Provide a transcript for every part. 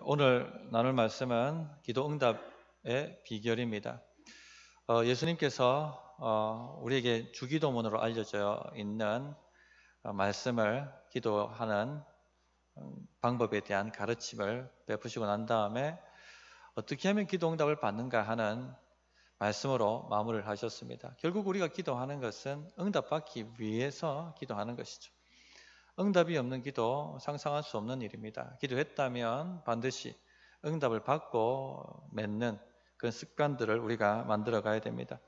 오늘 나눌 말씀은 기도 응답의 비결입니다. 예수님께서 우리에게 주기도문으로 알려져 있는 말씀을 기도하는 방법에 대한 가르침을 베푸시고 난 다음에 어떻게 하면 기도 응답을 받는가 하는 말씀으로 마무리를 하셨습니다. 결국 우리가 기도하는 것은 응답받기 위해서 기도하는 것이죠. 응답이 없는 기도 상상할 수 없는 일입니다. 기도했다면 반드시 응답을 받고 맺는 그런 습관들을 우리가 만들어 가야 됩니다.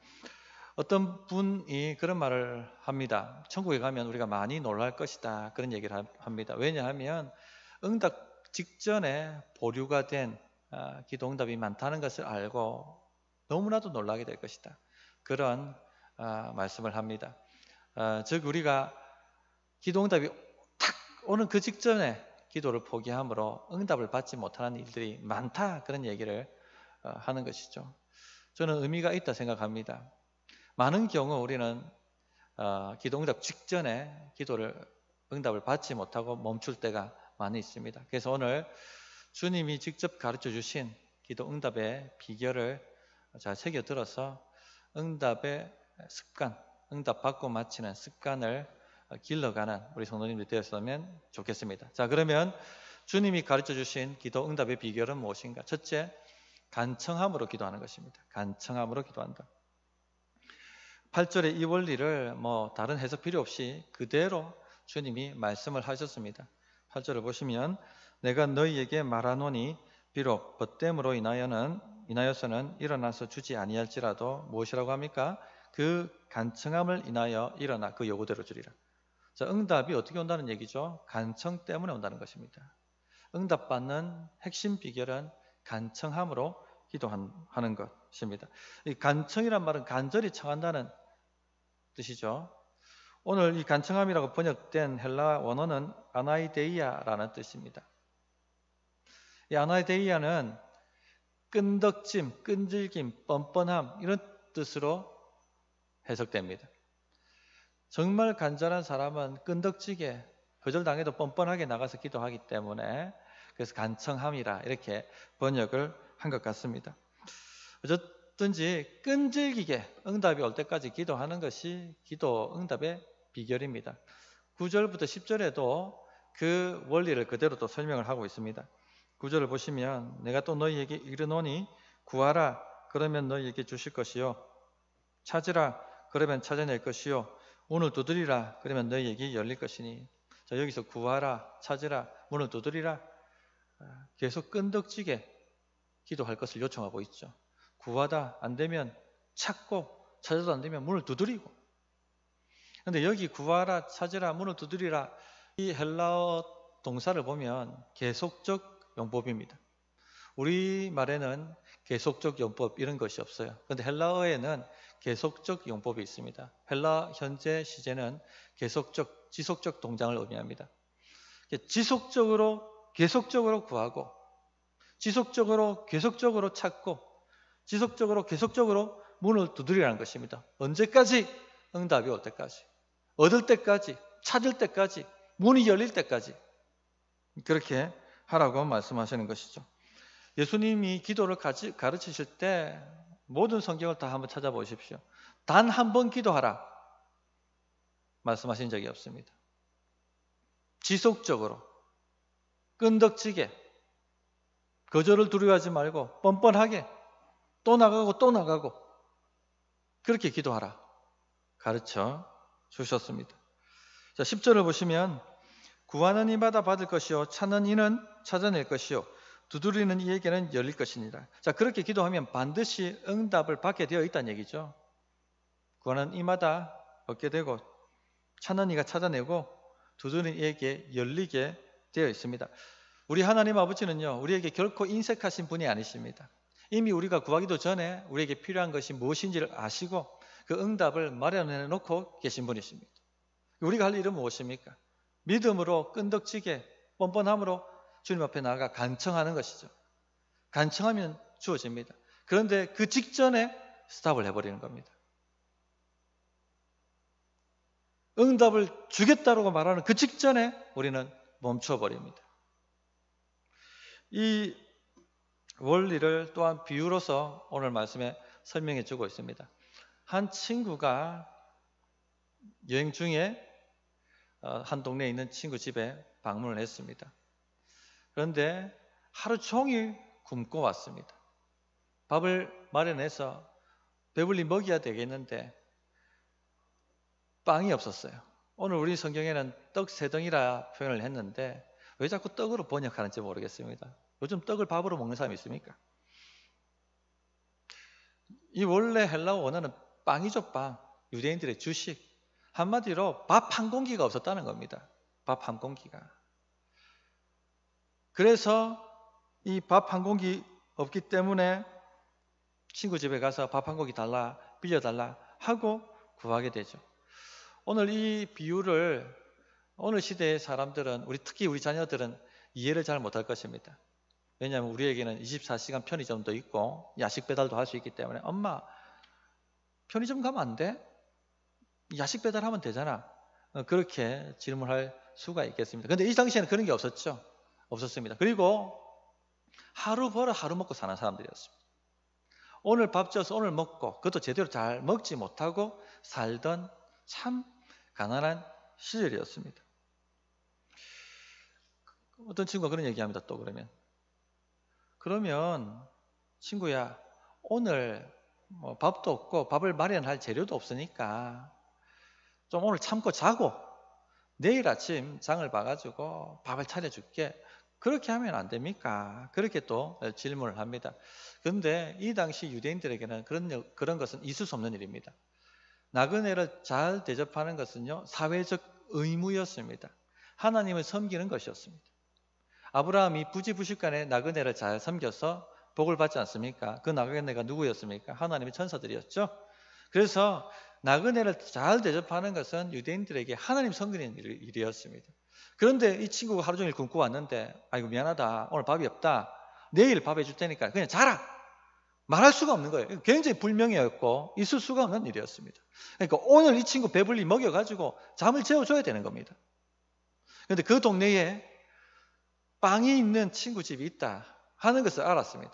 어떤 분이 그런 말을 합니다. 천국에 가면 우리가 많이 놀랄 것이다, 그런 얘기를 합니다. 왜냐하면 응답 직전에 보류가 된 기도 응답이 많다는 것을 알고 너무나도 놀라게 될 것이다, 그런 말씀을 합니다. 즉 우리가 기도 응답이 오는 그 직전에 기도를 포기함으로 응답을 받지 못하는 일들이 많다, 그런 얘기를 하는 것이죠. 저는 의미가 있다 생각합니다. 많은 경우 우리는 기도 응답 직전에 응답을 받지 못하고 멈출 때가 많이 있습니다. 그래서 오늘 주님이 직접 가르쳐 주신 기도 응답의 비결을 잘 새겨 들어서 응답의 습관, 응답 받고 마치는 습관을 길러가는 우리 성도님들이 되었으면 좋겠습니다. 자, 그러면 주님이 가르쳐 주신 기도 응답의 비결은 무엇인가? 첫째, 간청함으로 기도하는 것입니다. 간청함으로 기도한다. 8절의 이 원리를 다른 해석 필요 없이 그대로 주님이 말씀을 하셨습니다. 8절을 보시면 내가 너희에게 말하노니 비록 벗됨으로 인하여서는 일어나서 주지 아니할지라도 무엇이라고 합니까? 그 간청함을 인하여 일어나 그 요구대로 주리라. 자, 응답이 어떻게 온다는 얘기죠? 간청 때문에 온다는 것입니다. 응답받는 핵심 비결은 간청함으로 기도하는 것입니다. 이 간청이란 말은 간절히 청한다는 뜻이죠. 오늘 이 간청함이라고 번역된 헬라 원어는 아나이데이아라는 뜻입니다. 이 아나이데이아는 끈덕짐, 끈질김, 뻔뻔함, 이런 뜻으로 해석됩니다. 정말 간절한 사람은 끈덕지게 거절당해도 뻔뻔하게 나가서 기도하기 때문에 그래서 간청함이라 이렇게 번역을 한 것 같습니다. 어쨌든지 끈질기게 응답이 올 때까지 기도하는 것이 기도 응답의 비결입니다. 9절부터 10절에도 그 원리를 그대로 또 설명을 하고 있습니다. 9절을 보시면 내가 또 너희에게 이르노니 구하라 그러면 너희에게 주실 것이요 찾으라 그러면 찾아낼 것이요 문을 두드리라 그러면 너희에게 열릴 것이니. 자, 여기서 구하라, 찾으라, 문을 두드리라, 계속 끈덕지게 기도할 것을 요청하고 있죠. 구하다 안 되면 찾고, 찾아도 안 되면 문을 두드리고. 그런데 여기 구하라, 찾으라, 문을 두드리라, 이 헬라어 동사를 보면 계속적 용법입니다. 우리말에는 계속적 용법 이런 것이 없어요. 그런데 헬라어에는 계속적 용법이 있습니다. 헬라 현재 시제는 계속적, 지속적 동장을 의미합니다. 지속적으로, 계속적으로 구하고, 지속적으로, 계속적으로 찾고, 지속적으로, 계속적으로 문을 두드리라는 것입니다. 언제까지? 응답이 올 때까지, 얻을 때까지, 찾을 때까지, 문이 열릴 때까지 그렇게 하라고 말씀하시는 것이죠. 예수님이 기도를 가르치실 때 모든 성경을 다 한번 찾아보십시오. 단 한 번 기도하라 말씀하신 적이 없습니다. 지속적으로, 끈덕지게, 거절을 두려워하지 말고 뻔뻔하게 또 나가고 또 나가고 그렇게 기도하라 가르쳐 주셨습니다. 자, 10절을 보시면 구하는 이마다 받을 것이요 찾는 이는 찾아낼 것이요 두드리는 이에게는 열릴 것이니라. 자, 그렇게 기도하면 반드시 응답을 받게 되어 있다는 얘기죠. 구하는 이마다 얻게 되고 찾는 이가 찾아내고 두드리는 이에게 열리게 되어 있습니다. 우리 하나님 아버지는요, 우리에게 결코 인색하신 분이 아니십니다. 이미 우리가 구하기도 전에 우리에게 필요한 것이 무엇인지를 아시고 그 응답을 마련해 놓고 계신 분이십니다. 우리가 할 일은 무엇입니까? 믿음으로 끈덕지게 뻔뻔함으로 주님 앞에 나아가 간청하는 것이죠. 간청하면 주어집니다. 그런데 그 직전에 스탑을 해버리는 겁니다. 응답을 주겠다고 말하는 그 직전에 우리는 멈춰버립니다. 이 원리를 또한 비유로서 오늘 말씀에 설명해 주고 있습니다. 한 친구가 여행 중에 한 동네에 있는 친구 집에 방문을 했습니다. 그런데 하루 종일 굶고 왔습니다. 밥을 마련해서 배불리 먹여야 되겠는데 빵이 없었어요. 오늘 우리 성경에는 떡 세 덩이라 표현을 했는데 왜 자꾸 떡으로 번역하는지 모르겠습니다. 요즘 떡을 밥으로 먹는 사람이 있습니까? 이 원래 헬라어 원어는 빵이죠, 빵. 유대인들의 주식. 한마디로 밥 한 공기가 없었다는 겁니다. 밥 한 공기가. 그래서 이 밥 한 공기 없기 때문에 친구 집에 가서 밥 한 공기 달라, 빌려달라 하고 구하게 되죠. 오늘 이 비유를 오늘 시대의 사람들은, 특히 우리 자녀들은 이해를 잘 못할 것입니다. 왜냐하면 우리에게는 24시간 편의점도 있고 야식 배달도 할 수 있기 때문에 엄마 편의점 가면 안 돼? 야식 배달하면 되잖아. 그렇게 질문할 수가 있겠습니다. 그런데 이 당시에는 그런 게 없었죠. 없었습니다. 그리고 하루 벌어 하루 먹고 사는 사람들이었습니다. 오늘 밥 지어서 오늘 먹고 그것도 제대로 잘 먹지 못하고 살던 참 가난한 시절이었습니다. 어떤 친구가 그런 얘기합니다. 또 그러면 친구야, 오늘 밥도 없고 밥을 마련할 재료도 없으니까 좀 오늘 참고 자고 내일 아침 장을 봐가지고 밥을 차려줄게. 그렇게 하면 안 됩니까? 그렇게 또 질문을 합니다. 그런데 이 당시 유대인들에게는 그런 것은 있을 수 없는 일입니다. 나그네를 잘 대접하는 것은요, 사회적 의무였습니다. 하나님을 섬기는 것이었습니다. 아브라함이 부지부식간에 나그네를 잘 섬겨서 복을 받지 않습니까? 그 나그네가 누구였습니까? 하나님의 천사들이었죠. 그래서 나그네를 잘 대접하는 것은 유대인들에게 하나님 섬기는 일이었습니다. 그런데 이 친구가 하루 종일 굶고 왔는데 아이고 미안하다, 오늘 밥이 없다, 내일 밥 해줄 테니까 그냥 자라, 말할 수가 없는 거예요. 굉장히 불명예였고 있을 수가 없는 일이었습니다. 그러니까 오늘 이 친구 배불리 먹여가지고 잠을 재워줘야 되는 겁니다. 그런데 그 동네에 빵이 있는 친구 집이 있다 하는 것을 알았습니다.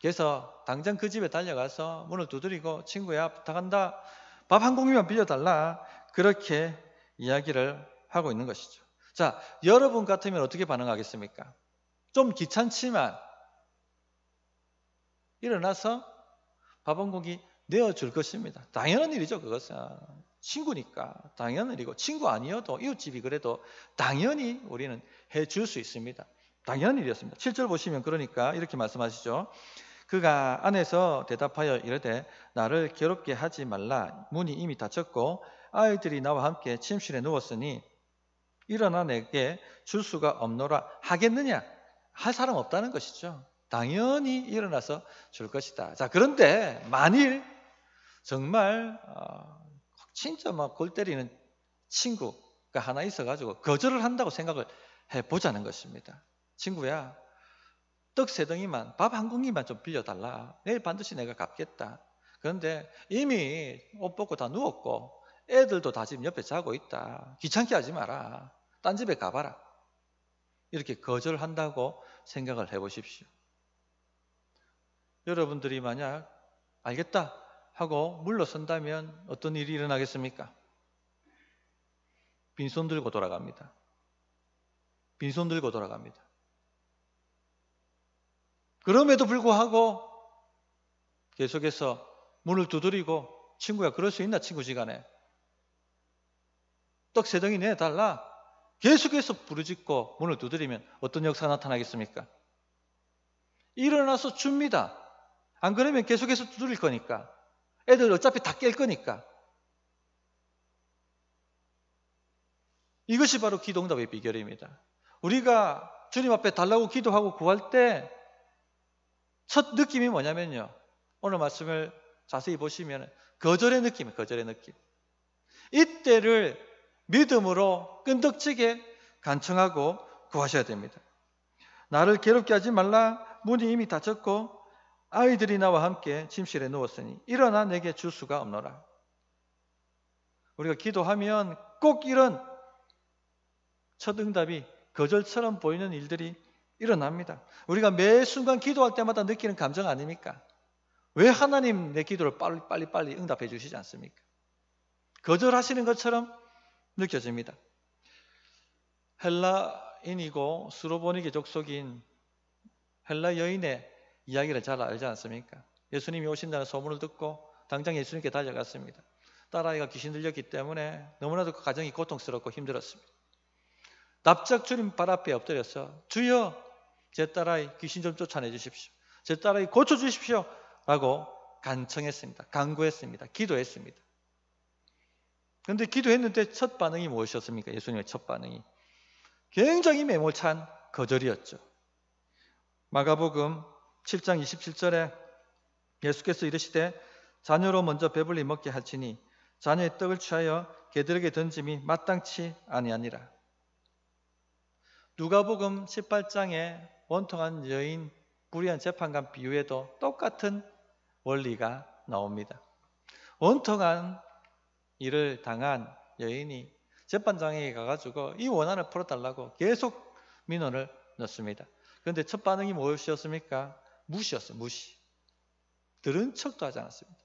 그래서 당장 그 집에 달려가서 문을 두드리고 친구야 부탁한다, 밥 한 공기만 빌려달라, 그렇게 이야기를 하고 있는 것이죠. 자, 여러분 같으면 어떻게 반응하겠습니까? 좀 귀찮지만 일어나서 밥 한 공기 내어줄 것입니다. 당연한 일이죠. 그것은 친구니까 당연한 일이고, 친구 아니어도 이웃집이 그래도 당연히 우리는 해줄 수 있습니다. 당연한 일이었습니다. 7절 보시면 그러니까 이렇게 말씀하시죠. 그가 안에서 대답하여 이르되 나를 괴롭게 하지 말라. 문이 이미 닫혔고 아이들이 나와 함께 침실에 누웠으니 일어나 내게 줄 수가 없노라 하겠느냐? 할 사람 없다는 것이죠. 당연히 일어나서 줄 것이다. 자, 그런데 만일 정말 진짜 막 골 때리는 친구가 하나 있어가지고 거절을 한다고 생각을 해보자는 것입니다. 친구야, 떡 세 덩이만, 밥 한 공기만 좀 빌려달라. 내일 반드시 내가 갚겠다. 그런데 이미 옷 벗고 다 누웠고 애들도 다 지금 옆에 자고 있다. 귀찮게 하지 마라. 딴 집에 가봐라. 이렇게 거절한다고 생각을 해보십시오. 여러분들이 만약 알겠다 하고 물러선다면 어떤 일이 일어나겠습니까? 빈손 들고 돌아갑니다. 빈손 들고 돌아갑니다. 그럼에도 불구하고 계속해서 문을 두드리고 친구야, 그럴 수 있나 친구지간에 떡 세 덩이 내달라 계속해서 부르짖고 문을 두드리면 어떤 역사가 나타나겠습니까? 일어나서 줍니다. 안 그러면 계속해서 두드릴 거니까. 애들 어차피 다 깰 거니까. 이것이 바로 기도응답의 비결입니다. 우리가 주님 앞에 달라고 기도하고 구할 때 첫 느낌이 뭐냐면요, 오늘 말씀을 자세히 보시면 거절의 느낌이에요. 거절의 느낌. 이때를 믿음으로 끈덕지게 간청하고 구하셔야 됩니다. 나를 괴롭게 하지 말라. 문이 이미 닫혔고 아이들이 나와 함께 침실에 누웠으니 일어나 내게 줄 수가 없노라. 우리가 기도하면 꼭 이런 첫 응답이 거절처럼 보이는 일들이 일어납니다. 우리가 매 순간 기도할 때마다 느끼는 감정 아닙니까? 왜 하나님 내 기도를 빨리 응답해 주시지 않습니까? 거절하시는 것처럼 느껴집니다. 헬라인이고 수로보니게 족속인 헬라 여인의 이야기를 잘 알지 않습니까? 예수님이 오신다는 소문을 듣고 당장 예수님께 달려갔습니다. 딸아이가 귀신 들렸기 때문에 너무나도 그 가정이 고통스럽고 힘들었습니다. 납작 주님 발 앞에 엎드려서 주여 제 딸아이 귀신 좀 쫓아내 주십시오. 제 딸아이 고쳐주십시오 라고 간청했습니다. 간구했습니다. 기도했습니다. 그런데 기도했는데 첫 반응이 무엇이었습니까? 예수님의 첫 반응이 굉장히 매몰찬 거절이었죠. 마가복음 7장 27절에 예수께서 이르시되 자녀로 먼저 배불리 먹게 할지니 자녀의 떡을 취하여 개들에게 던짐이 마땅치 아니하니라. 누가복음 18장에 원통한 여인 불의한 재판관 비유에도 똑같은 원리가 나옵니다. 원통한 일을 당한 여인이 재판장에게 가가지고 이 원한을 풀어달라고 계속 민원을 넣습니다. 그런데 첫 반응이 무엇이었습니까? 무시였어요. 무시. 들은 척도 하지 않았습니다.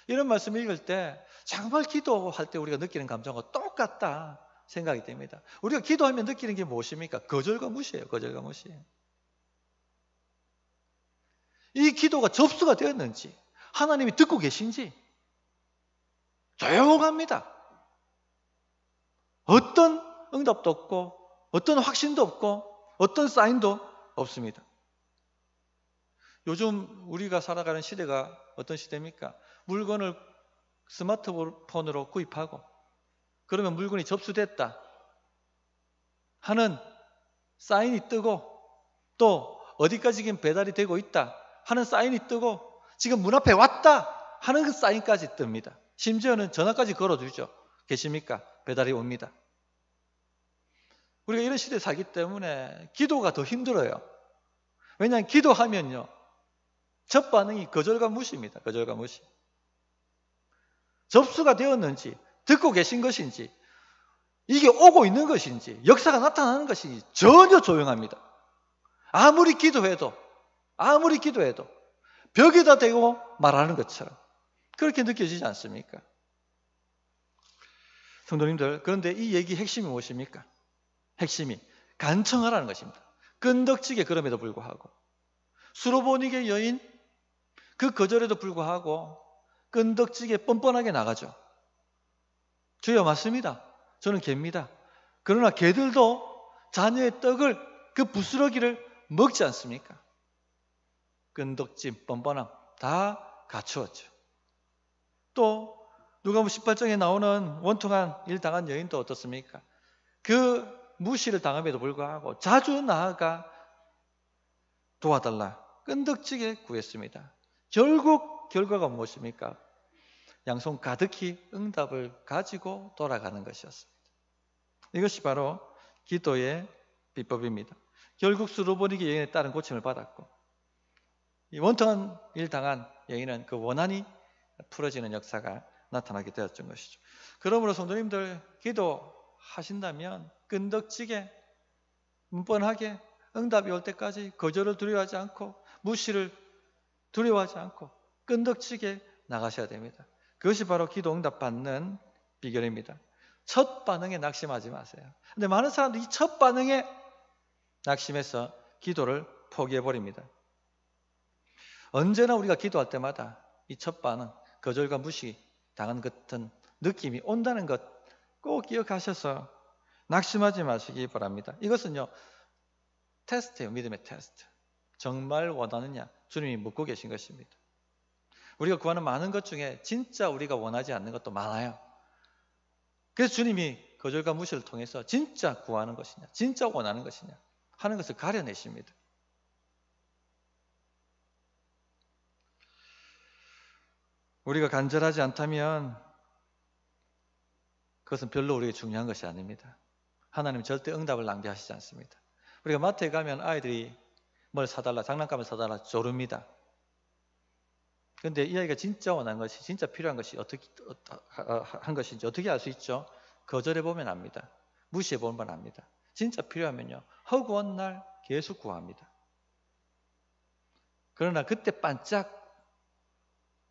이런 말씀을 읽을 때 정말 기도할 때 우리가 느끼는 감정과 똑같다 생각이 됩니다. 우리가 기도하면 느끼는 게 무엇입니까? 거절과 무시예요. 거절과 무시. 이 기도가 접수가 되었는지 하나님이 듣고 계신지 조용합니다. 어떤 응답도 없고 어떤 확신도 없고 어떤 사인도 없습니다. 요즘 우리가 살아가는 시대가 어떤 시대입니까? 물건을 스마트폰으로 구입하고 그러면 물건이 접수됐다 하는 사인이 뜨고 또 어디까지 배달이 되고 있다 하는 사인이 뜨고 지금 문 앞에 왔다 하는 그 사인까지 뜹니다. 심지어는 전화까지 걸어주죠. 계십니까? 배달이 옵니다. 우리가 이런 시대에 살기 때문에 기도가 더 힘들어요. 왜냐하면 기도하면요 첫 반응이 거절과 무시입니다. 거절과 무시. 접수가 되었는지 듣고 계신 것인지 이게 오고 있는 것인지 역사가 나타나는 것인지 전혀 조용합니다. 아무리 기도해도 벽에다 대고 말하는 것처럼 그렇게 느껴지지 않습니까? 성도님들, 그런데 이 얘기 핵심이 무엇입니까? 핵심이 간청하라는 것입니다. 끈덕지게 그럼에도 불구하고 수로보니게 여인 그 거절에도 불구하고 끈덕지게 뻔뻔하게 나가죠. 주여 맞습니다. 저는 개입니다. 그러나 개들도 자녀의 떡을 그 부스러기를 먹지 않습니까? 끈덕짐, 뻔뻔함 다 갖추었죠. 또 누가복음 18장에 나오는 원통한 일 당한 여인도 어떻습니까? 그 무시를 당함에도 불구하고 자주 나아가 도와달라 끈덕지게 구했습니다. 결국 결과가 무엇입니까? 양손 가득히 응답을 가지고 돌아가는 것이었습니다. 이것이 바로 기도의 비법입니다. 결국 수로보니게 여인에 따른 고침을 받았고 이 원통한 일 당한 여인은 그 원한이 풀어지는 역사가 나타나게 되었던 것이죠. 그러므로 성도님들 기도하신다면 끈덕지게 뻔뻔하게 응답이 올 때까지 거절을 두려워하지 않고 무시를 두려워하지 않고 끈덕지게 나가셔야 됩니다. 그것이 바로 기도 응답 받는 비결입니다. 첫 반응에 낙심하지 마세요. 근데 많은 사람들이 이 첫 반응에 낙심해서 기도를 포기해버립니다. 언제나 우리가 기도할 때마다 이 첫 반응, 거절과 무시 당한 같은 느낌이 온다는 것 꼭 기억하셔서 낙심하지 마시기 바랍니다. 이것은요 테스트예요. 믿음의 테스트. 정말 원하느냐 주님이 묻고 계신 것입니다. 우리가 구하는 많은 것 중에 진짜 우리가 원하지 않는 것도 많아요. 그래서 주님이 거절과 무시를 통해서 진짜 구하는 것이냐 진짜 원하는 것이냐 하는 것을 가려내십니다. 우리가 간절하지 않다면 그것은 별로 우리에게 중요한 것이 아닙니다. 하나님은 절대 응답을 낭비하시지 않습니다. 우리가 마트에 가면 아이들이 뭘 사달라, 장난감을 사달라 조릅니다. 그런데 이 아이가 진짜 원하는 것이, 진짜 필요한 것이 어떻게 한 것인지 어떻게 알 수 있죠? 거절해 보면 압니다. 무시해 보면 압니다. 진짜 필요하면요 허구한 날 계속 구합니다. 그러나 그때 반짝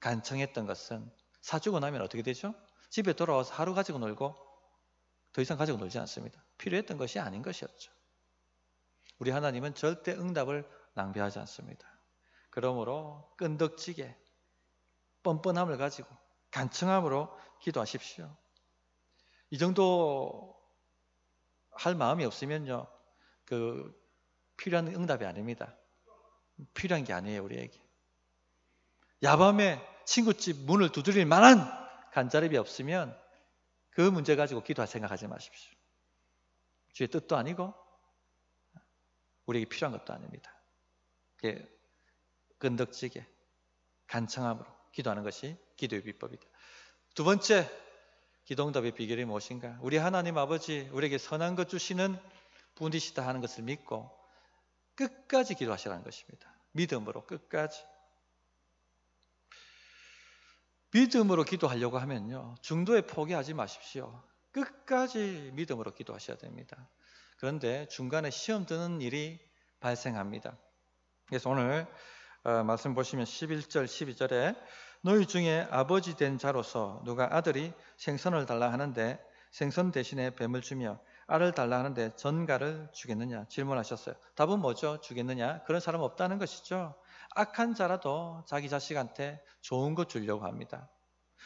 간청했던 것은 사주고 나면 어떻게 되죠? 집에 돌아와서 하루 가지고 놀고 더 이상 가지고 놀지 않습니다. 필요했던 것이 아닌 것이었죠. 우리 하나님은 절대 응답을 낭비하지 않습니다. 그러므로 끈덕지게 뻔뻔함을 가지고 간청함으로 기도하십시오. 이 정도 할 마음이 없으면요, 필요한 응답이 아닙니다. 필요한 게 아니에요, 우리에게. 야밤에 친구집 문을 두드릴 만한 간절함이 없으면 그 문제 가지고 기도할 생각하지 마십시오. 주의 뜻도 아니고 우리에게 필요한 것도 아닙니다. 끈덕지게 간청함으로 기도하는 것이 기도의 비법이다. 두 번째, 기도응답의 비결이 무엇인가? 우리 하나님 아버지 우리에게 선한 것 주시는 분이시다 하는 것을 믿고 끝까지 기도하시라는 것입니다. 믿음으로 끝까지. 믿음으로 기도하려고 하면요, 중도에 포기하지 마십시오. 끝까지 믿음으로 기도하셔야 됩니다. 그런데 중간에 시험 드는 일이 발생합니다. 그래서 오늘 말씀 보시면 11절 12절에 너희 중에 아버지 된 자로서 누가 아들이 생선을 달라 하는데 생선 대신에 뱀을 주며 알을 달라 하는데 전갈을 주겠느냐 질문하셨어요. 답은 뭐죠? 주겠느냐? 그런 사람 없다는 것이죠. 악한 자라도 자기 자식한테 좋은 거 주려고 합니다.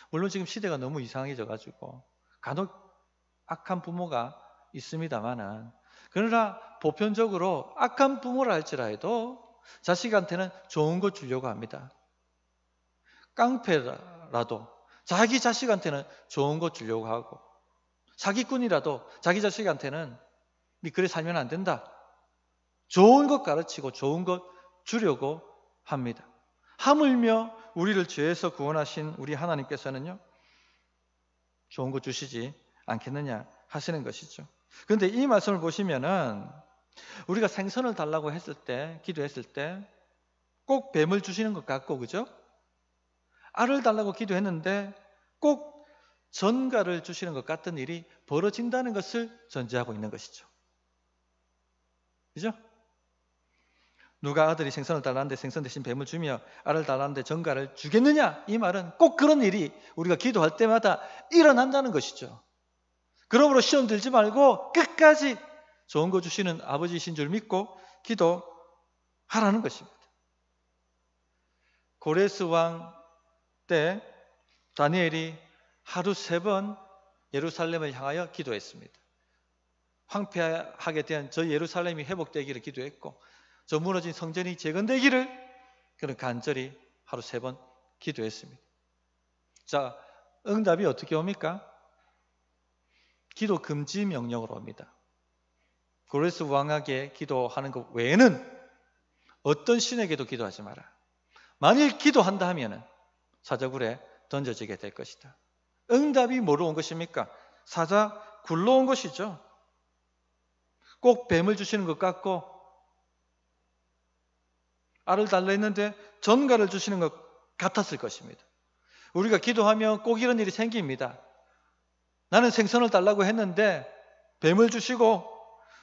물론 지금 시대가 너무 이상해져 가지고 간혹 악한 부모가 있습니다만은, 그러나 보편적으로 악한 부모라 할지라도 자식한테는 좋은 거 주려고 합니다. 깡패라도 자기 자식한테는 좋은 거 주려고 하고, 사기꾼이라도 자기 자식한테는 네 그래 살면 안 된다, 좋은 것 가르치고 좋은 것 주려고 합니다. 하물며 우리를 죄에서 구원하신 우리 하나님께서는요, 좋은 거 주시지 않겠느냐 하시는 것이죠. 그런데 이 말씀을 보시면은 우리가 생선을 달라고 했을 때, 기도했을 때 꼭 뱀을 주시는 것 같고, 그죠? 알을 달라고 기도했는데 꼭 전갈을 주시는 것 같은 일이 벌어진다는 것을 전제하고 있는 것이죠. 그죠? 누가 아들이 생선을 달라는데 생선 대신 뱀을 주며 알을 달라는데 전갈을 주겠느냐? 이 말은 꼭 그런 일이 우리가 기도할 때마다 일어난다는 것이죠. 그러므로 시험 들지 말고 끝까지 좋은 거 주시는 아버지이신 줄 믿고 기도하라는 것입니다. 고레스 왕 때 다니엘이 하루 3번 예루살렘을 향하여 기도했습니다. 황폐하게 된 저 예루살렘이 회복되기를 기도했고, 저 무너진 성전이 재건되기를 그는 간절히 하루 3번 기도했습니다. 자, 응답이 어떻게 옵니까? 기도 금지 명령으로 옵니다. 고레스 왕에게 기도하는 것 외에는 어떤 신에게도 기도하지 마라. 만일 기도한다 하면은 사자굴에 던져지게 될 것이다. 응답이 뭐로 온 것입니까? 사자 굴러온 것이죠. 꼭 뱀을 주시는 것 같고, 알을 달라 했는데 전갈을 주시는 것 같았을 것입니다. 우리가 기도하면 꼭 이런 일이 생깁니다. 나는 생선을 달라고 했는데 뱀을 주시고,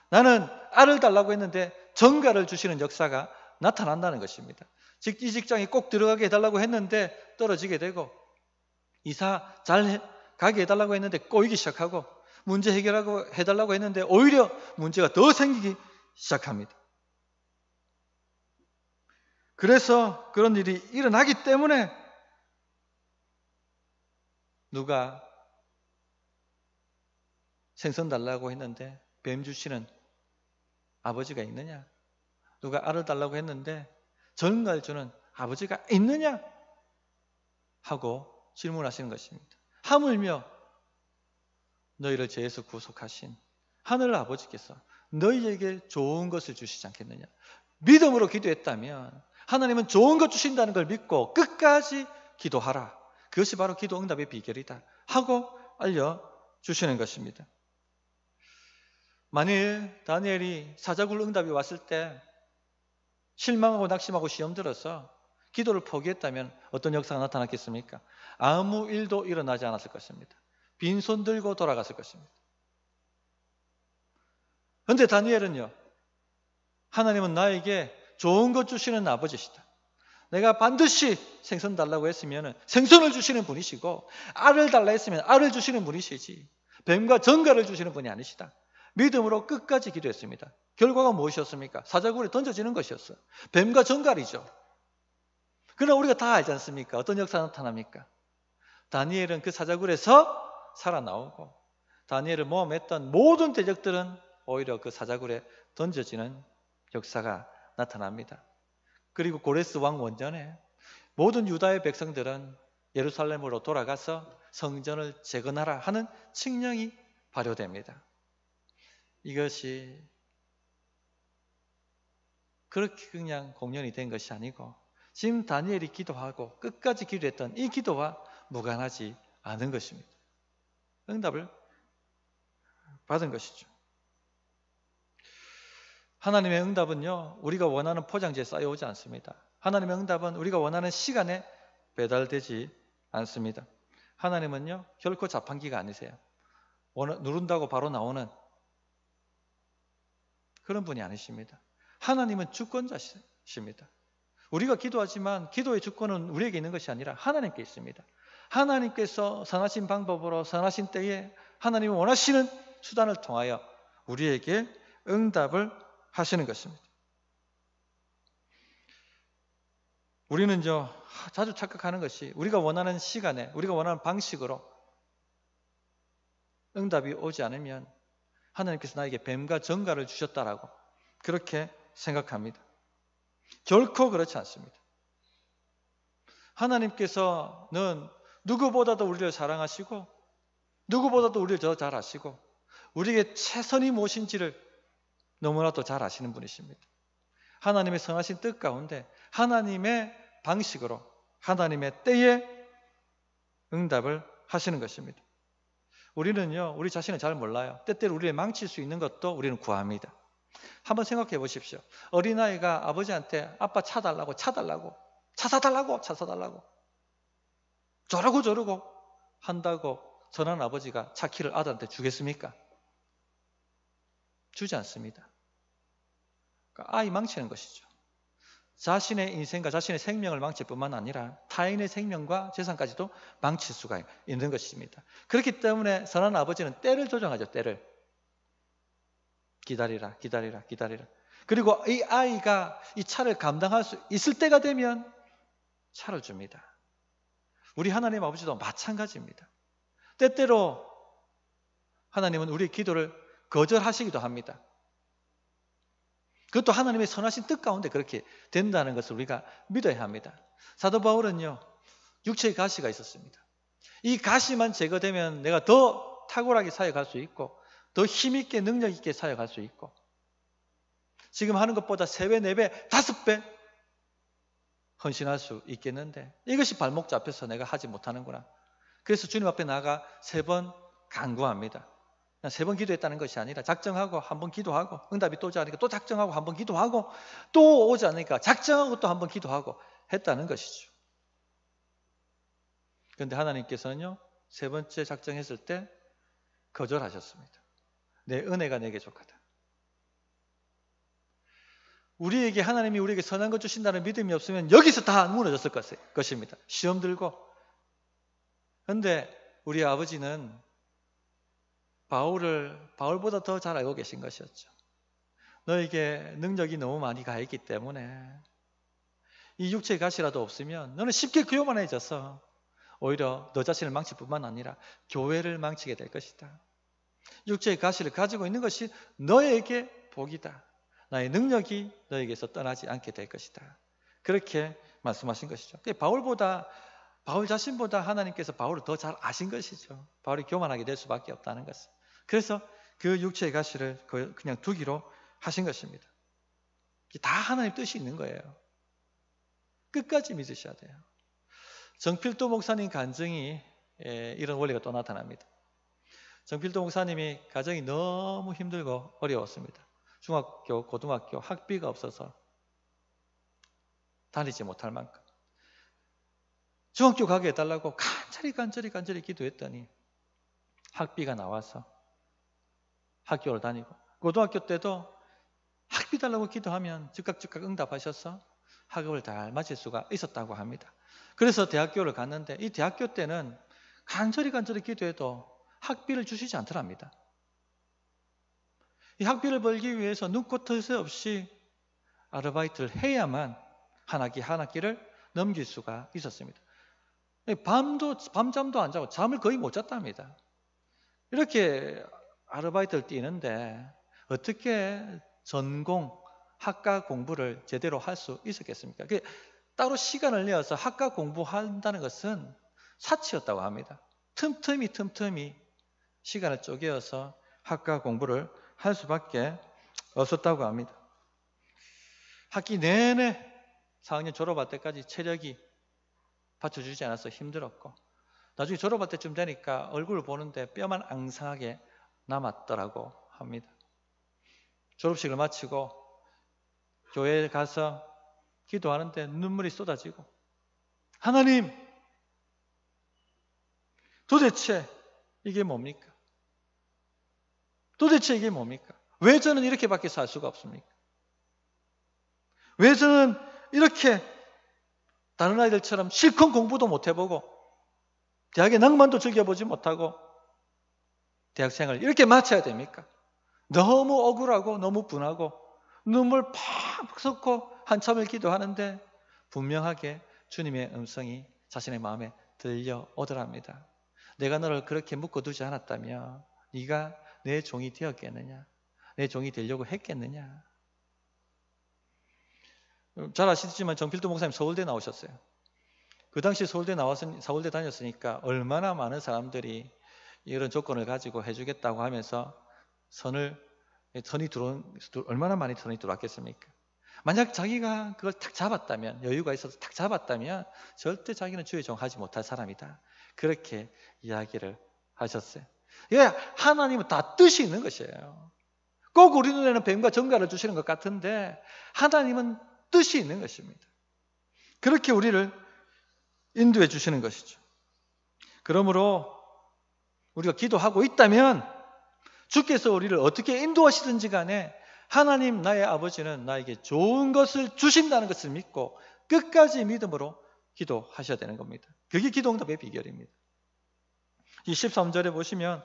나는 알을 달라고 했는데 전갈을 주시는 역사가 나타난다는 것입니다. 즉, 이 직장에 꼭 들어가게 해달라고 했는데 떨어지게 되고, 이사 잘 가게 해달라고 했는데 꼬이기 시작하고, 문제 해결하고 해달라고 했는데 오히려 문제가 더 생기기 시작합니다. 그래서 그런 일이 일어나기 때문에 누가 생선 달라고 했는데 뱀 주시는 아버지가 있느냐? 누가 알을 달라고 했는데 전갈 주는 아버지가 있느냐? 하고 질문하시는 것입니다. 하물며 너희를 죄에서 구속하신 하늘 아버지께서 너희에게 좋은 것을 주시지 않겠느냐? 믿음으로 기도했다면 하나님은 좋은 것 주신다는 걸 믿고 끝까지 기도하라. 그것이 바로 기도 응답의 비결이다 하고 알려주시는 것입니다. 만일 다니엘이 사자굴 응답이 왔을 때 실망하고 낙심하고 시험 들어서 기도를 포기했다면 어떤 역사가 나타났겠습니까? 아무 일도 일어나지 않았을 것입니다. 빈손 들고 돌아갔을 것입니다. 그런데 다니엘은요, 하나님은 나에게 좋은 것 주시는 아버지시다. 내가 반드시 생선 달라고 했으면 생선을 주시는 분이시고, 알을 달라 했으면 알을 주시는 분이시지, 뱀과 전갈을 주시는 분이 아니시다. 믿음으로 끝까지 기도했습니다. 결과가 무엇이었습니까? 사자굴에 던져지는 것이었어요. 뱀과 전갈이죠. 그러나 우리가 다 알지 않습니까? 어떤 역사가 나타납니까? 다니엘은 그 사자굴에서 살아나오고, 다니엘을 모함했던 모든 대적들은 오히려 그 사자굴에 던져지는 역사가 나타납니다. 그리고 고레스 왕 원전에 모든 유다의 백성들은 예루살렘으로 돌아가서 성전을 재건하라 하는 칙령이 발효됩니다. 이것이 그렇게 그냥 공연이 된 것이 아니고, 지금 다니엘이 기도하고 끝까지 기도했던 이 기도와 무관하지 않은 것입니다. 응답을 받은 것이죠. 하나님의 응답은요, 우리가 원하는 포장지에 쌓여오지 않습니다. 하나님의 응답은 우리가 원하는 시간에 배달되지 않습니다. 하나님은요, 결코 자판기가 아니세요. 누른다고 바로 나오는 그런 분이 아니십니다. 하나님은 주권자십니다. 우리가 기도하지만 기도의 주권은 우리에게 있는 것이 아니라 하나님께 있습니다. 하나님께서 선하신 방법으로 선하신 때에 하나님이 원하시는 수단을 통하여 우리에게 응답을 하시는 것입니다. 우리는요, 자주 착각하는 것이 우리가 원하는 시간에 우리가 원하는 방식으로 응답이 오지 않으면 하나님께서 나에게 뱀과 전갈을 주셨다라고 그렇게 생각합니다. 결코 그렇지 않습니다. 하나님께서는 누구보다도 우리를 사랑하시고 누구보다도 우리를 더 잘 아시고 우리에게 최선이 무엇인지를 너무나도 잘 아시는 분이십니다. 하나님의 선하신 뜻 가운데 하나님의 방식으로 하나님의 때에 응답을 하시는 것입니다. 우리는요, 우리 자신을 잘 몰라요. 때때로 우리를 망칠 수 있는 것도 우리는 구합니다. 한번 생각해 보십시오. 어린아이가 아버지한테 아빠 차 달라고 차 사달라고 저러고 한다고 선한 아버지가 차 키를 아들한테 주겠습니까? 주지 않습니다. 그러니까 아이 망치는 것이죠. 자신의 인생과 자신의 생명을 망칠 뿐만 아니라 타인의 생명과 재산까지도 망칠 수가 있는 것입니다. 그렇기 때문에 선한 아버지는 때를 조정하죠. 때를. 기다리라. 그리고 이 아이가 이 차를 감당할 수 있을 때가 되면 차를 줍니다. 우리 하나님 아버지도 마찬가지입니다. 때때로 하나님은 우리의 기도를 거절하시기도 합니다. 그것도 하나님의 선하신 뜻 가운데 그렇게 된다는 것을 우리가 믿어야 합니다. 사도 바울은요, 육체의 가시가 있었습니다. 이 가시만 제거되면 내가 더 탁월하게 사역할 수 있고 더 힘있게 능력 있게 사역할 수 있고 지금 하는 것보다 3배, 4배, 5배 헌신할 수 있겠는데 이것이 발목 잡혀서 내가 하지 못하는구나. 그래서 주님 앞에 나가 3번 간구합니다. 3번 기도했다는 것이 아니라 작정하고 한 번 기도하고 응답이 또 오지 않으니까 또 작정하고 한 번 기도하고 또 오지 않으니까 작정하고 또 한 번 기도하고 했다는 것이죠. 그런데 하나님께서는요, 3번째 작정했을 때 거절하셨습니다. 내 은혜가 내게 족하다. 우리에게 하나님이 우리에게 선한 것 주신다는 믿음이 없으면 여기서 다 무너졌을 것입니다. 시험 들고. 그런데 우리 아버지는 바울보다 더 잘 알고 계신 것이었죠. 너에게 능력이 너무 많이 가 있기 때문에 이 육체의 가시라도 없으면 너는 쉽게 교만해져서 오히려 너 자신을 망칠 뿐만 아니라 교회를 망치게 될 것이다. 육체의 가시를 가지고 있는 것이 너에게 복이다. 나의 능력이 너에게서 떠나지 않게 될 것이다. 그렇게 말씀하신 것이죠. 바울 자신보다 하나님께서 바울을 더 잘 아신 것이죠. 바울이 교만하게 될 수밖에 없다는 것을. 그래서 그 육체의 가시를 그냥 두기로 하신 것입니다. 다 하나님 뜻이 있는 거예요. 끝까지 믿으셔야 돼요. 정필도 목사님 간증이 이런 원리가 또 나타납니다. 정필도 목사님이 가정이 너무 힘들고 어려웠습니다. 중학교, 고등학교 학비가 없어서 다니지 못할 만큼 중학교 가게 해달라고 간절히 기도했더니 학비가 나와서 학교를 다니고 고등학교 때도 학비 달라고 기도하면 즉각 응답하셔서 학업을 잘 마칠 수가 있었다고 합니다. 그래서 대학교를 갔는데 이 대학교 때는 간절히 기도해도 학비를 주시지 않더랍니다. 이 학비를 벌기 위해서 눈코 뜰 새 없이 아르바이트를 해야만 한 학기를 넘길 수가 있었습니다. 밤잠도 안 자고 잠을 거의 못 잤답니다. 이렇게 아르바이트를 뛰는데 어떻게 전공, 학과 공부를 제대로 할 수 있었겠습니까? 따로 시간을 내어서 학과 공부한다는 것은 사치였다고 합니다. 틈틈이 시간을 쪼개어서 학과 공부를 할 수밖에 없었다고 합니다. 학기 내내 4학년 졸업할 때까지 체력이 받쳐주지 않아서 힘들었고 나중에 졸업할 때쯤 되니까 얼굴을 보는데 뼈만 앙상하게 남았더라고 합니다. 졸업식을 마치고 교회에 가서 기도하는데 눈물이 쏟아지고 하나님 도대체 이게 뭡니까? 도대체 이게 뭡니까? 왜 저는 이렇게밖에 살 수가 없습니까? 왜 저는 이렇게 다른 아이들처럼 실컷 공부도 못 해보고 대학의 낭만도 즐겨보지 못하고 대학생을 이렇게 마쳐야 됩니까? 너무 억울하고 너무 분하고 눈물 팍 쏟고 한참을 기도하는데 분명하게 주님의 음성이 자신의 마음에 들려오더랍니다. 내가 너를 그렇게 묶어두지 않았다면 네가 내 종이 되었겠느냐? 내 종이 되려고 했겠느냐? 잘 아시지만 정필도 목사님 서울대 나오셨어요. 그 당시 서울대 다녔으니까 얼마나 많은 사람들이 이런 조건을 가지고 해주겠다고 하면서 얼마나 많이 선이 들어왔겠습니까? 만약 자기가 그걸 탁 잡았다면, 여유가 있어서 탁 잡았다면 절대 자기는 주의 종하지 못할 사람이다. 그렇게 이야기를 하셨어요. 예, 하나님은 다 뜻이 있는 것이에요. 꼭 우리 눈에는 뱀과 정갈을 주시는 것 같은데 하나님은 뜻이 있는 것입니다. 그렇게 우리를 인도해 주시는 것이죠. 그러므로 우리가 기도하고 있다면 주께서 우리를 어떻게 인도하시든지 간에 하나님 나의 아버지는 나에게 좋은 것을 주신다는 것을 믿고 끝까지 믿음으로 기도하셔야 되는 겁니다. 그게 기도응답의 비결입니다. 이 13절에 보시면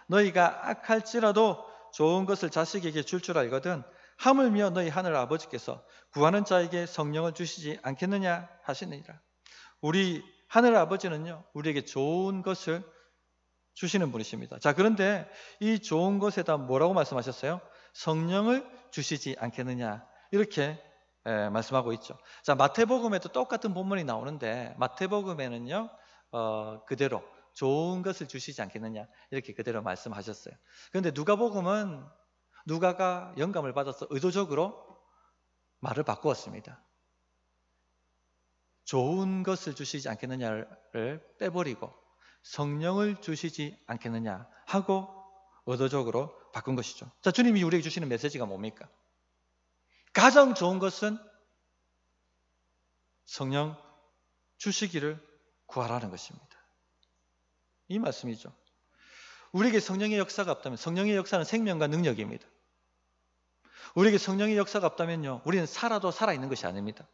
너희가 악할지라도 좋은 것을 자식에게 줄 알거든 하물며 너희 하늘 아버지께서 구하는 자에게 성령을 주시지 않겠느냐 하시느니라. 우리 하늘 아버지는요 우리에게 좋은 것을 주시는 분이십니다. 자, 그런데 이 좋은 것에다 뭐라고 말씀하셨어요? 성령을 주시지 않겠느냐 이렇게 말씀하고 있죠. 자, 마태복음에도 똑같은 본문이 나오는데 마태복음에는요 그대로 좋은 것을 주시지 않겠느냐 이렇게 그대로 말씀하셨어요. 그런데 누가복음은 누가가 영감을 받아서 의도적으로 말을 바꾸었습니다. 좋은 것을 주시지 않겠느냐를 빼버리고 성령을 주시지 않겠느냐 하고 의도적으로 바꾼 것이죠. 자, 주님이 우리에게 주시는 메시지가 뭡니까? 가장 좋은 것은 성령 주시기를 구하라는 것입니다. 이 말씀이죠. 우리에게 성령의 역사가 없다면 성령의 역사는 생명과 능력입니다. 우리에게 성령의 역사가 없다면요 우리는 살아도 살아있는 것이 아닙니다.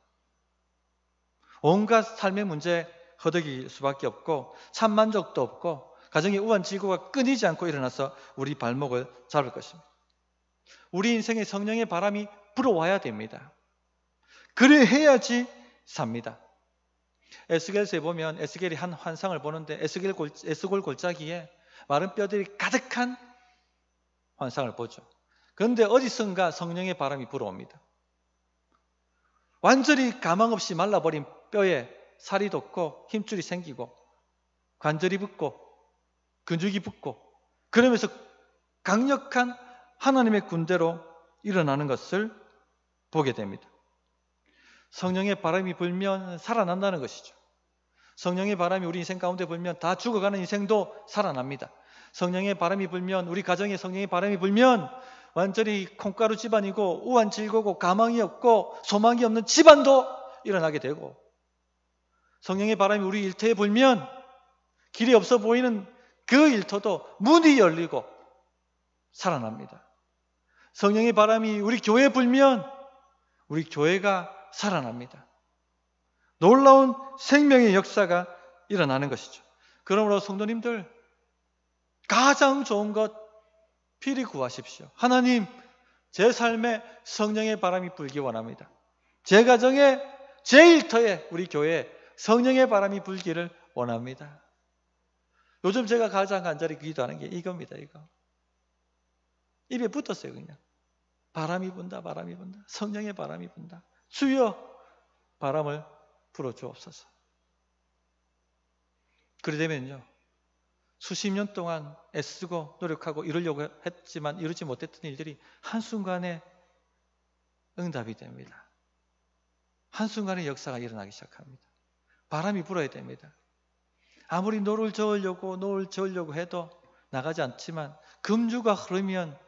온갖 삶의 문제에 허덕일 수밖에 없고 참 만족도 없고 가정의 우환지고가 끊이지 않고 일어나서 우리 발목을 잡을 것입니다. 우리 인생에 성령의 바람이 불어와야 됩니다. 그래 해야지 삽니다. 에스겔서에 보면 에스겔이 한 환상을 보는데 에스골 골짜기에 마른 뼈들이 가득한 환상을 보죠. 그런데 어디선가 성령의 바람이 불어옵니다. 완전히 가망 없이 말라버린 뼈에 살이 돋고 힘줄이 생기고 관절이 붙고 근육이 붙고 그러면서 강력한 하나님의 군대로 일어나는 것을 보게 됩니다. 성령의 바람이 불면 살아난다는 것이죠. 성령의 바람이 우리 인생 가운데 불면 다 죽어가는 인생도 살아납니다. 성령의 바람이 불면 우리 가정에 성령의 바람이 불면 완전히 콩가루 집안이고 우환질고고 가망이 없고 소망이 없는 집안도 일어나게 되고 성령의 바람이 우리 일터에 불면 길이 없어 보이는 그 일터도 문이 열리고 살아납니다. 성령의 바람이 우리 교회에 불면 우리 교회가 살아납니다. 놀라운 생명의 역사가 일어나는 것이죠. 그러므로 성도님들, 가장 좋은 것 필히 구하십시오. 하나님, 제 삶에 성령의 바람이 불기 원합니다. 제 가정에, 제 일터에, 우리 교회에 성령의 바람이 불기를 원합니다. 요즘 제가 가장 간절히 기도하는 게 이겁니다. 이거 입에 붙었어요. 그냥 바람이 분다, 바람이 분다, 성령의 바람이 분다. 주여, 바람을 불어주옵소서. 그래 되면요, 수십 년 동안 애쓰고 노력하고 이루려고 했지만 이루지 못했던 일들이 한순간에 응답이 됩니다. 한순간에 역사가 일어나기 시작합니다. 바람이 불어야 됩니다. 아무리 노를 저으려고 해도 나가지 않지만 금주가 흐르면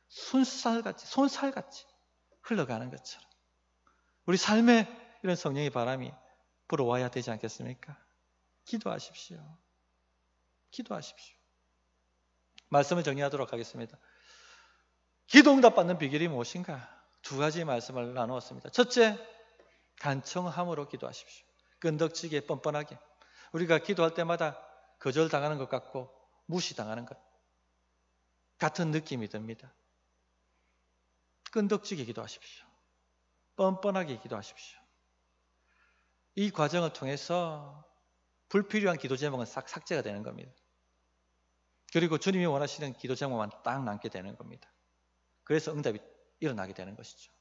손살같이 흘러가는 것처럼 우리 삶에 이런 성령의 바람이 불어와야 되지 않겠습니까? 기도하십시오. 기도하십시오. 말씀을 정리하도록 하겠습니다. 기도 응답 받는 비결이 무엇인가? 두 가지 말씀을 나누었습니다. 첫째, 간청함으로 기도하십시오. 끈덕지게 뻔뻔하게. 우리가 기도할 때마다 거절당하는 것 같고 무시당하는 것 같은 느낌이 듭니다. 끈덕지게 기도하십시오. 뻔뻔하게 기도하십시오. 이 과정을 통해서 불필요한 기도 제목은 싹 삭제가 되는 겁니다. 그리고 주님이 원하시는 기도 제목만 딱 남게 되는 겁니다. 그래서 응답이 일어나게 되는 것이죠.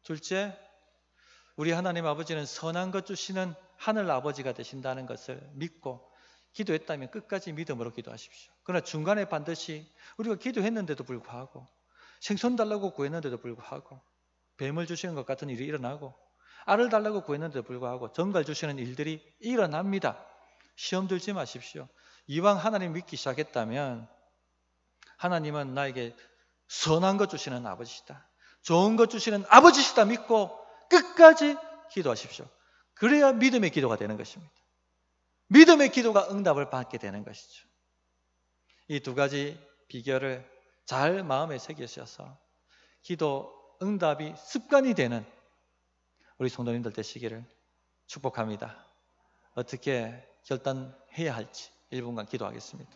둘째, 우리 하나님 아버지는 선한 것 주시는 하늘 아버지가 되신다는 것을 믿고 기도했다면 끝까지 믿음으로 기도하십시오. 그러나 중간에 반드시 우리가 기도했는데도 불구하고, 생선 달라고 구했는데도 불구하고, 뱀을 주시는 것 같은 일이 일어나고, 알을 달라고 구했는데도 불구하고 정갈 주시는 일들이 일어납니다. 시험 들지 마십시오. 이왕 하나님 믿기 시작했다면 하나님은 나에게 선한 것 주시는 아버지시다, 좋은 것 주시는 아버지시다 믿고 끝까지 기도하십시오. 그래야 믿음의 기도가 되는 것입니다. 믿음의 기도가 응답을 받게 되는 것이죠. 이 두 가지 비결을 잘 마음에 새기셔서 기도 응답이 습관이 되는 우리 성도님들 되시기를 축복합니다. 어떻게 결단해야 할지 1분간 기도하겠습니다.